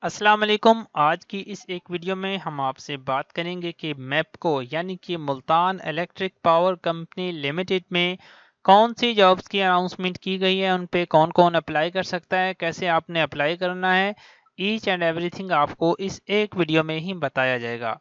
अस्सलाम वालेकुम। आज की इस एक वीडियो में हम आपसे बात करेंगे कि मैपको यानी कि Multan electric power company limited में कौन सी जॉब्स की अनाउंसमेंट की गई है, उन पे कौन कौन अप्लाई कर सकता है, कैसे आपने अप्लाई करना है। ईच एंड एवरीथिंग आपको इस एक वीडियो में ही बताया जाएगा।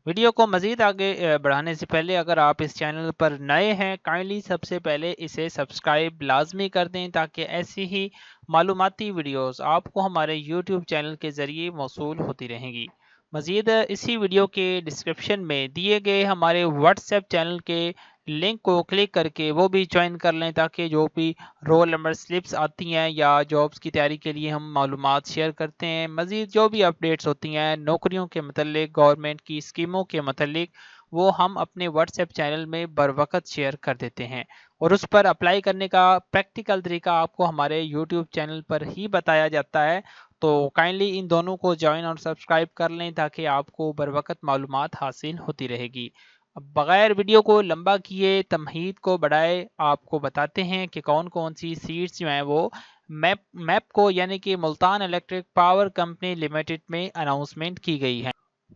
वीडियो को मज़ीद आगे बढ़ाने से पहले अगर आप इस चैनल पर नए हैं, काइंडली सबसे पहले इसे सब्सक्राइब लाजमी कर दें ताकि ऐसी ही मालूमाती वीडियोस आपको हमारे यूट्यूब चैनल के ज़रिए मौसूल होती रहेंगी। मज़ीद इसी वीडियो के डिस्क्रिप्शन में दिए गए हमारे व्हाट्सएप चैनल के लिंक को क्लिक करके वो भी ज्वाइन कर लें ताकि जो भी रोल नंबर स्लिप्स आती हैं या जॉब्स की तैयारी के लिए हम मालूमात शेयर करते हैं, मज़ीद जो भी अपडेट्स होती हैं नौकरियों के मतलब, गवर्नमेंट की स्कीमों के मतलब, वो हम अपने व्हाट्सएप चैनल में बर वक्त शेयर कर देते हैं और उस पर अप्लाई करने का प्रैक्टिकल तरीका आपको हमारे यूट्यूब चैनल पर ही बताया जाता है। तो काइंडली इन दोनों को ज्वाइन और सब्सक्राइब कर लें ताकि आपको बर वक्त मालूमात हासिल होती रहेगी। अब बगैर वीडियो को लंबा किए तमहीद को बढ़ाए आपको बताते हैं कि कौन कौन सी सीट्स जो हैं वो मैप को यानी कि Multan electric power company limited में अनाउंसमेंट की गई है।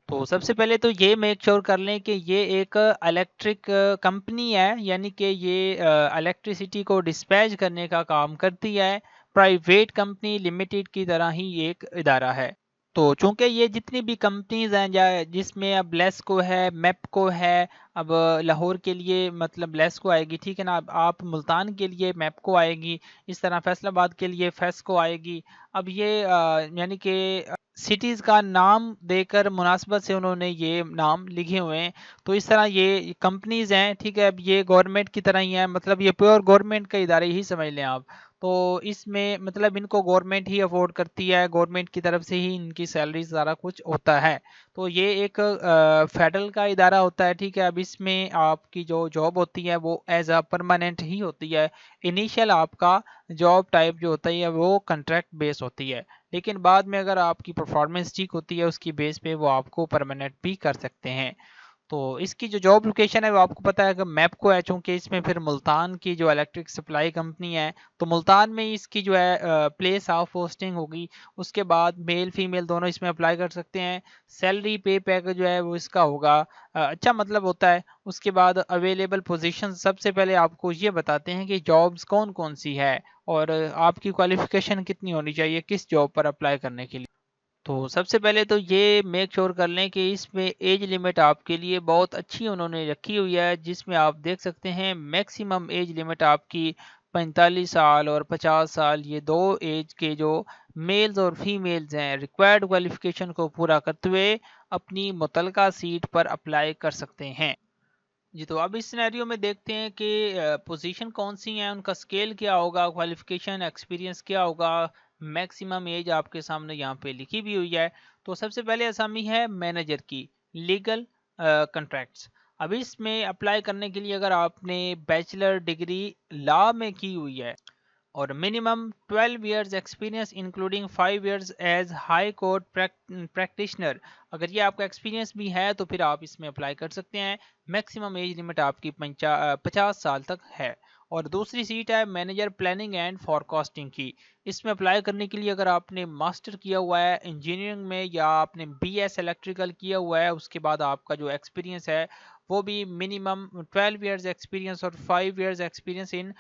तो सबसे पहले तो ये मेक श्योर कर लें कि ये एक इलेक्ट्रिक कंपनी है, यानी कि ये इलेक्ट्रिसिटी को डिस्पैच करने का काम करती है। प्राइवेट कंपनी लिमिटेड की तरह ही एक इदारा है। तो चूंकि ये जितनी भी कंपनीज हैं जिसमें अब लेस्को है, मैपको है, अब लाहौर के लिए मतलब लेस्को आएगी, ठीक है ना। अब आप मुल्तान के लिए मैपको आएगी, इस तरह फैसलाबाद के लिए फेस्को आएगी। अब ये यानी कि सिटीज़ का नाम देकर मुनासबत से उन्होंने ये नाम लिखे हुए हैं। तो इस तरह ये कंपनीज हैं, ठीक है। अब ये गवर्नमेंट की तरह ही है, मतलब ये प्योर गवर्नमेंट का इदारे ही समझ लें आप। तो इसमें मतलब इनको गवर्नमेंट ही अफोर्ड करती है, गवर्नमेंट की तरफ से ही इनकी सैलरी सारा कुछ होता है। तो ये एक फेडरल का इदारा होता है, ठीक है। अब इसमें आपकी जो जॉब होती है वो एज अ परमानेंट ही होती है। इनिशियल आपका जॉब टाइप जो होता है वो कॉन्ट्रैक्ट बेस होती है, लेकिन बाद में अगर आपकी परफॉर्मेंस ठीक होती है उसकी बेस पे वो आपको परमानेंट भी कर सकते हैं। तो इसकी जो जॉब लोकेशन है वो आपको पता है कि मैप को है, चूंकि इसमें फिर मुल्तान की जो इलेक्ट्रिक सप्लाई कंपनी है तो मुल्तान में ही इसकी जो है प्लेस ऑफ पोस्टिंग होगी। उसके बाद मेल फीमेल दोनों इसमें अप्लाई कर सकते हैं। सैलरी पे पैकेज जो है वो इसका होगा अच्छा मतलब होता है। उसके बाद अवेलेबल पोजीशन, सबसे पहले आपको ये बताते हैं कि जॉब्स कौन कौन सी है और आपकी क्वालिफिकेशन कितनी होनी चाहिए किस जॉब पर अप्लाई करने के लिए। तो सबसे पहले तो ये मेक श्योर कर लें कि इसमें एज लिमिट आपके लिए बहुत अच्छी उन्होंने रखी हुई है, जिसमें आप देख सकते हैं मैक्सिमम एज लिमिट आपकी 45 साल और 50 साल, ये दो एज के जो मेल्स और फीमेल्स हैं रिक्वायर्ड क्वालिफिकेशन को पूरा करते हुए अपनी मुतलका सीट पर अप्लाई कर सकते हैं। जी, तो अब इस सिनेरियो में देखते हैं कि पोजीशन कौन सी हैं, उनका स्केल क्या होगा, क्वालिफिकेशन एक्सपीरियंस क्या होगा। मैक्सिमम एज आपके सामने यहाँ पे लिखी भी हुई है। तो सबसे पहले असामी है मैनेजर की, लीगल कॉन्ट्रैक्ट्स। अब इसमें अप्लाई करने के लिए अगर आपने बैचलर डिग्री लॉ में की हुई है और minimum 12 years experience including 5 years as high court practitioner, अगर ये आपका एक्सपीरियंस भी है तो फिर आप इसमें अप्लाई कर सकते हैं। मैक्सिमम एज लिमिट आपकी 50 साल तक है। और दूसरी सीट है मैनेजर प्लानिंग एंड फॉरकास्टिंग की। इसमें अप्लाई करने के लिए अगर आपने मास्टर किया हुआ है इंजीनियरिंग में या आपने बीएस इलेक्ट्रिकल किया हुआ है, उसके बाद आपका जो एक्सपीरियंस है वो भी मिनिमम 12 इयर्स एक्सपीरियंस और 5 years experience in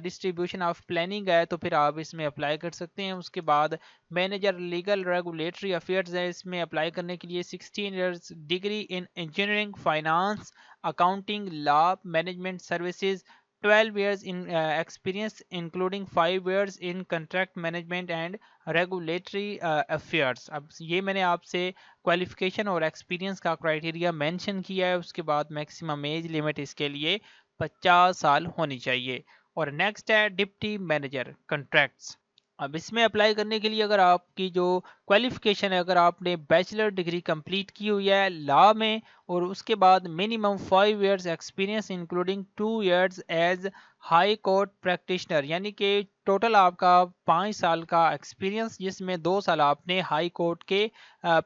distribution of planning है, तो फिर आप इसमें अप्लाई कर सकते हैं। उसके बाद मैनेजर लीगल रेगुलेटरी अफेयर्स है, इसमें अप्लाई करने के लिए 16 years degree in engineering, finance, accounting, law, management services, 12 years in experience including 5 years in contract management and regulatory affairs। अब ये मैंने आपसे क्वालिफिकेशन और एक्सपीरियंस का क्राइटेरिया मेंशन किया है। उसके बाद मैक्सिमम एज लिमिट इसके लिए 50 साल होनी चाहिए। और नेक्स्ट है डिप्टी मैनेजर कॉन्ट्रैक्ट्स। अब इसमें अप्लाई करने के लिए अगर आपकी जो क्वालिफिकेशन है, अगर आपने बैचलर डिग्री कंप्लीट की हुई है लॉ में और उसके बाद minimum 5 years experience including 2 years as high court practitioner, यानी कि ٹوٹل آپ کا 5 سال کا ایکسپیرینس، جس میں 2 سال آپ نے ہائی کورٹ کے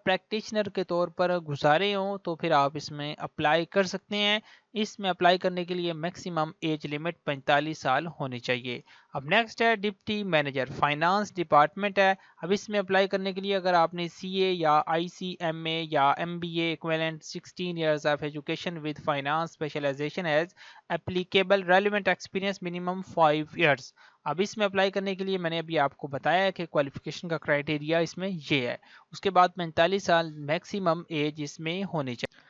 پریکٹیشنر کے طور پر گزارے ہوں، تو پھر آپ اس میں اپلائی کر سکتے ہیں۔ اس میں اپلائی کرنے کے لیے میکسیمم ایج لمٹ 45 سال ہونی چاہیے۔ اب نیکسٹ ہے ڈپٹی مینیجر، فائنانس ڈپارٹمنٹ ہے۔ اب اس میں اپلائی کرنے کے لیے اگر آپ نے سی اے یا آئی سی ایم اے یا M B A equivalent 16 years of education with finance specialization as applicable relevant experience minimum 5 years. اب اس میں اپلائی کرنے کے لیے میں نے ابھی آپ کو بتایا ہے کہ کوالیفیکیشن کا کرائٹیریا اس میں یہ ہے۔ اس کے بعد 45 سال میکسیمم ایج اس میں ہونی چاہیے۔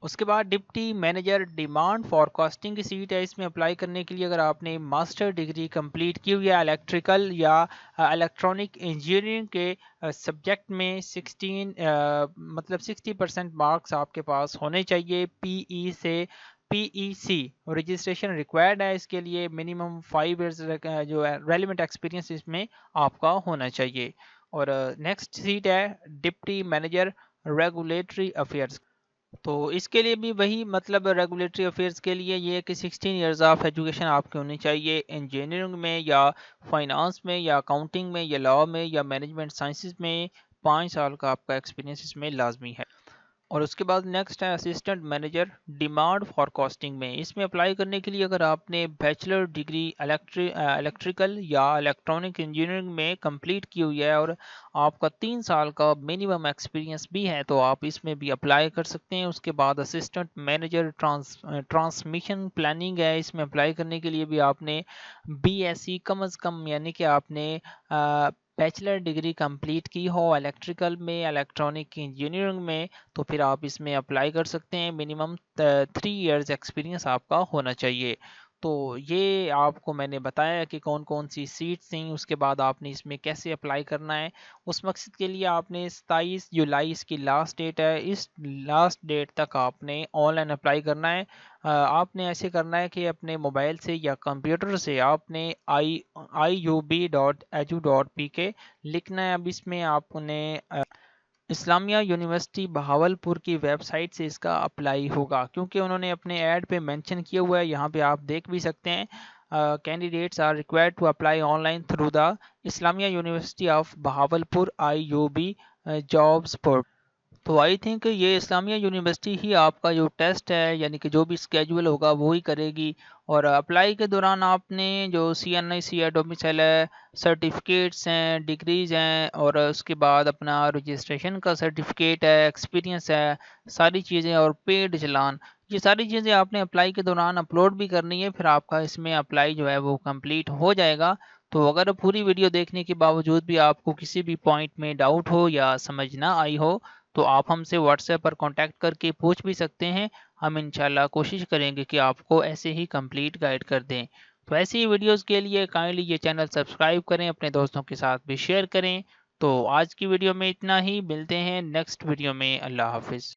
اس کے بعد ڈپٹی مینیجر ڈیمانڈ فارکاسٹنگ کی سیٹ ہے۔ اس میں اپلائی کرنے کے لیے اگر آپ نے ماسٹر ڈگری کمپلیٹ کی ہوئی ہے الیکٹریکل یا الیکٹرانک انجینئرنگ کے سبجیکٹ میں 60% مارکس آپ کے پاس ہونے چاہیے۔ پی ای سی رجسٹریشن ریکوائرڈ ہے، اس کے لیے منیمم 5 ایئرز جو ریلیونٹ ایکسپیرینس اس میں آپ کا ہونا چاہیے۔ اور نیکسٹ سیٹ ہے ڈپٹی مینیجر ریگولیٹری افیئرس۔ تو اس کے لیے بھی وہی ریگولیٹری افیئرس کے لیے یہ کہ 16 ایئرز آف ایجوکیشن آپ کی ہونی چاہیے انجینئرنگ میں یا فائنانس میں یا اکاؤنٹنگ میں یا لاء میں یا مینجمنٹ سائنسز میں 5 سال کا آپ کا ایکسپیرینس اس میں لازمی ہے۔ اور اس کے بعد نیکسٹ ہے اسسٹنٹ مینیجر ڈیمانڈ فارکاسٹنگ میں۔ اس میں اپلائی کرنے کے لیے اگر آپ نے بیچلر ڈگری الیکٹریکل یا الیکٹرانک انجینئرنگ میں کمپلیٹ کی ہوئی ہے اور آپ کا 3 سال کا منیمم ایکسپیرینس بھی ہے تو آپ اس میں بھی اپلائی کر سکتے ہیں۔ اس کے بعد اسسٹنٹ مینیجر ٹرانسمیشن پلاننگ ہے۔ اس میں اپلائی کرنے کے لیے بھی آپ نے بی ایس سی کم از کم یعنی کہ آپ نے بیچلر ڈگری کمپلیٹ کی ہو الیکٹریکل میں الیکٹرانک انجینئرنگ میں تو پھر آپ اس میں اپلائی کر سکتے ہیں۔ منیمم 3 ایئرز ایکسپیرینس آپ کا ہونا چاہیے۔ تو یہ آپ کو میں نے بتایا کہ کون کون سی سیٹس تھیں، اس کے بعد آپ نے اس میں کیسے اپلائی کرنا ہے۔ اس مقصد کے لیے آپ نے 27 جولائی اس کی لاسٹ ڈیٹ ہے، اس لاسٹ ڈیٹ تک آپ نے آن لائن اپلائی کرنا ہے۔ آپ نے ایسے کرنا ہے کہ اپنے موبائل سے یا کمپیوٹر سے آپ نے iub.edu.pk لکھنا ہے۔ اب اس میں آپ نے اسلامیہ یونیورسٹی بہاولپور کی ویب سائٹ سے اس کا اپلائی ہوگا، کیونکہ انہوں نے اپنے ایڈ پہ مینشن کیا ہوا ہے، یہاں پہ آپ دیکھ بھی سکتے ہیں candidates are required to apply online through the Islamia university of Bahawalpur IUB jobs portal۔ تو آئی تھنک یہ اسلامیہ یونیورسٹی ہی آپ کا جو ٹیسٹ ہے یعنی کہ جو بھی اسکیجول ہوگا وہی کرے گی۔ اور اپلائی کے دوران آپ نے جو CNIC ہے، ڈومیسائل ہے، سرٹیفکیٹس ہیں، ڈگریز ہیں اور اس کے بعد اپنا رجسٹریشن کا سرٹیفکیٹ ہے، ایکسپیرینس ہے، ساری چیزیں اور پیڈ چلان، یہ ساری چیزیں آپ نے اپلائی کے دوران اپلوڈ بھی کرنی ہے۔ پھر آپ کا اس میں اپلائی جو ہے وہ کمپلیٹ ہو جائے گا۔ تو اگر پوری ویڈیو دیکھنے کے باوجود بھی آپ کو کسی بھی پوائنٹ میں ڈاؤٹ ہو یا سمجھ نہ آئی ہو تو آپ ہم سے واٹس ایپ پر کانٹیکٹ کر کے پوچھ بھی سکتے ہیں۔ ہم انشاءاللہ کوشش کریں گے کہ آپ کو ایسے ہی کمپلیٹ گائیڈ کر دیں۔ تو ایسی ہی ویڈیوز کے لیے کائنڈلی یہ چینل سبسکرائب کریں، اپنے دوستوں کے ساتھ بھی شیئر کریں۔ تو آج کی ویڈیو میں اتنا ہی، ملتے ہیں نیکسٹ ویڈیو میں۔ اللہ حافظ۔